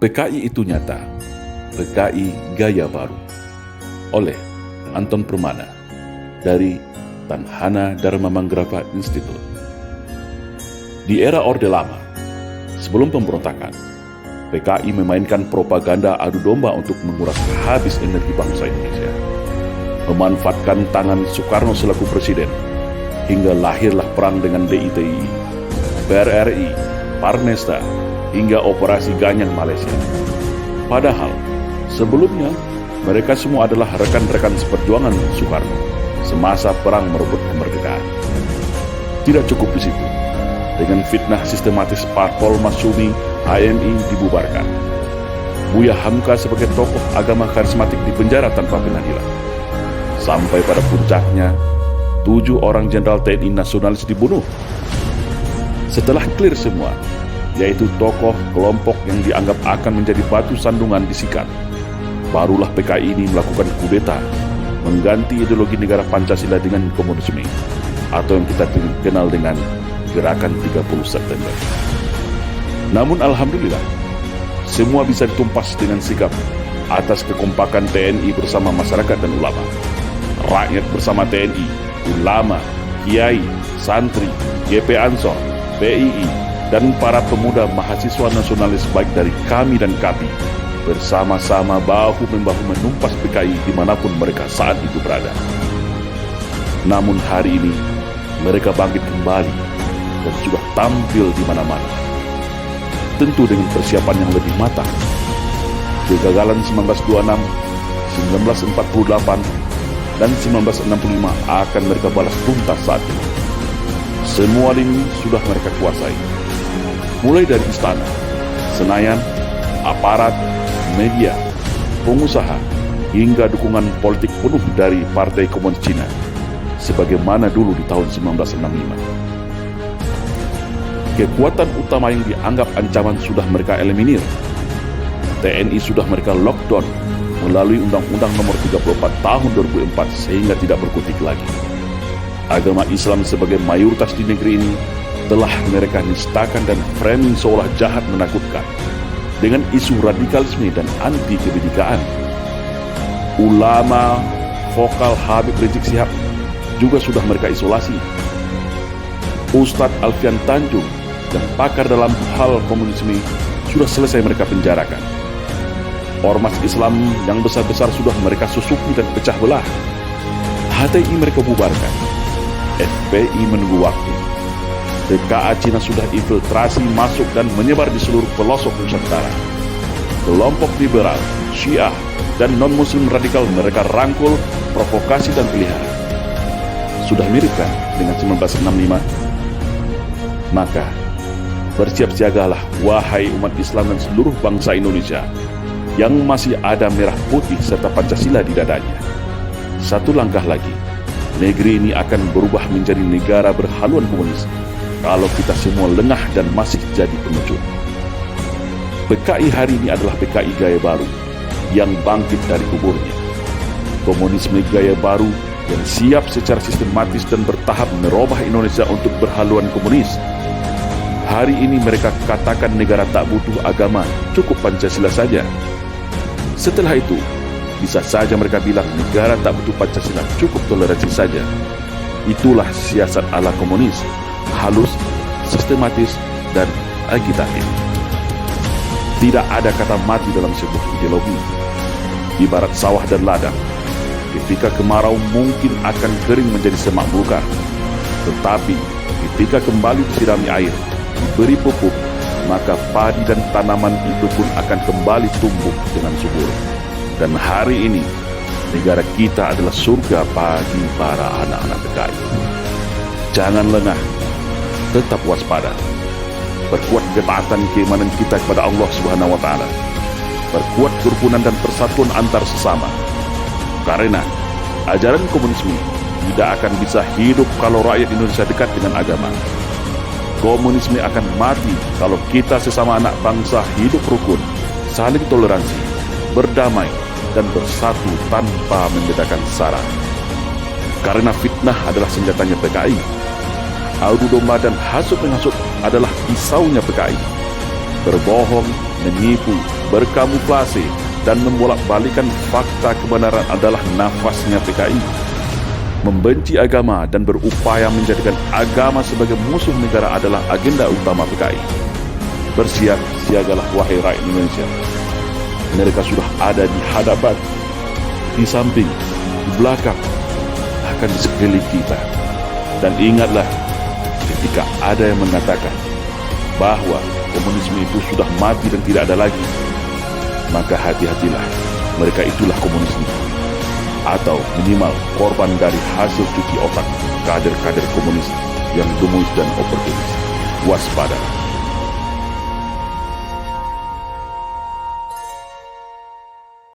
PKI itu nyata, PKI Gaya Baru, oleh Anton Permana dari Tanhana Dharma Manggrava Institute. Di era Orde Lama, sebelum pemberontakan, PKI memainkan propaganda adu domba untuk menguras habis energi bangsa Indonesia, memanfaatkan tangan Soekarno selaku presiden, hingga lahirlah perang dengan DITI, PRRI, Parnesta, hingga Operasi Ganyang Malaysia. Padahal, sebelumnya, mereka semua adalah rekan-rekan seperjuangan Soekarno semasa perang merebut kemerdekaan. Tidak cukup di situ. Dengan fitnah sistematis Parpol Masyumi, HMI dibubarkan. Buya Hamka sebagai tokoh agama karismatik dipenjara tanpa pengadilan. Sampai pada puncaknya, 7 orang jenderal TNI nasionalis dibunuh. Setelah clear semua, yaitu tokoh kelompok yang dianggap akan menjadi batu sandungan disikat, barulah PKI ini melakukan kudeta, mengganti ideologi negara Pancasila dengan komunisme, atau yang kita kenal dengan Gerakan 30 September. Namun alhamdulillah, semua bisa ditumpas dengan sikap atas kekompakan TNI bersama masyarakat dan ulama. Rakyat bersama TNI, ulama, kiai, santri, GP Ansor, PII, dan para pemuda mahasiswa nasionalis baik dari kami dan KAPI bersama-sama bahu-membahu menumpas PKI dimanapun mereka saat itu berada. Namun hari ini mereka bangkit kembali dan sudah tampil di mana-mana, tentu dengan persiapan yang lebih matang. Kegagalan 1926, 1948, dan 1965 akan mereka balas tuntas saat ini. Semua lini sudah mereka kuasai, mulai dari istana, Senayan, aparat, media, pengusaha, hingga dukungan politik penuh dari Partai Komunis Cina, sebagaimana dulu di tahun 1965. Kekuatan utama yang dianggap ancaman sudah mereka eliminir. TNI sudah mereka lockdown melalui Undang-Undang Nomor 34 Tahun 2004 sehingga tidak berkutik lagi. Agama Islam sebagai mayoritas di negeri ini telah mereka nistakan dan framing seolah jahat menakutkan dengan isu radikalisme dan anti kebinekaan. Ulama vokal Habib Rizik Syihab juga sudah mereka isolasi. Ustadz Alfian Tanjung dan pakar dalam hal komunisme sudah selesai mereka penjarakan. Ormas Islam yang besar-besar sudah mereka susupi dan pecah belah. HTI mereka bubarkan. FPI menunggu waktu. TKA Cina sudah infiltrasi masuk dan menyebar di seluruh pelosok Nusantara. Kelompok liberal, Syiah, dan non-muslim radikal mereka rangkul, provokasi dan pelihara. Sudah mirip kan dengan 1965? Maka, bersiap siagalah wahai umat Islam dan seluruh bangsa Indonesia yang masih ada merah putih serta Pancasila di dadanya. Satu langkah lagi, negeri ini akan berubah menjadi negara berhaluan komunis kalau kita semua lengah dan masih jadi pengecut. PKI hari ini adalah PKI Gaya Baru yang bangkit dari kuburnya. Komunisme Gaya Baru yang siap secara sistematis dan bertahap merubah Indonesia untuk berhaluan komunis. Hari ini mereka katakan negara tak butuh agama, cukup Pancasila saja. Setelah itu, bisa saja mereka bilang negara tak butuh Pancasila, cukup toleransi saja. Itulah siasat ala komunis, halus, sistematis, dan agitatif. Tidak ada kata mati dalam sebuah ideologi. Ibarat sawah dan ladang, ketika kemarau mungkin akan kering menjadi semak belukar. Tetapi ketika kembali disirami air, diberi pupuk, maka padi dan tanaman itu pun akan kembali tumbuh dengan subur. Dan hari ini, negara kita adalah surga bagi para anak-anak PKI. Jangan lengah, tetap waspada. Perkuat ketaatan keimanan kita kepada Allah Subhanahu wa Ta'ala. Perkuat kerukunan dan persatuan antar sesama. Karena ajaran komunisme tidak akan bisa hidup kalau rakyat Indonesia dekat dengan agama. Komunisme akan mati kalau kita sesama anak bangsa hidup rukun, saling toleransi, berdamai, dan bersatu tanpa membedakan sara. Karena fitnah adalah senjatanya PKI. Adu domba dan hasut menghasut adalah pisaunya PKI. Berbohong, menipu, berkamuflase, dan membolak-balikan fakta kebenaran adalah nafasnya PKI. Membenci agama dan berupaya menjadikan agama sebagai musuh negara adalah agenda utama PKI. Bersiap-siagalah wahai rakyat Indonesia. Mereka sudah ada di hadapan, di samping, di belakang, bahkan di sekeliling kita. Dan ingatlah, ketika ada yang mengatakan bahwa komunisme itu sudah mati dan tidak ada lagi, maka hati-hatilah, mereka itulah komunisme, atau minimal korban dari hasil cuci otak kader-kader komunis yang gemuis dan oportunis. Waspada.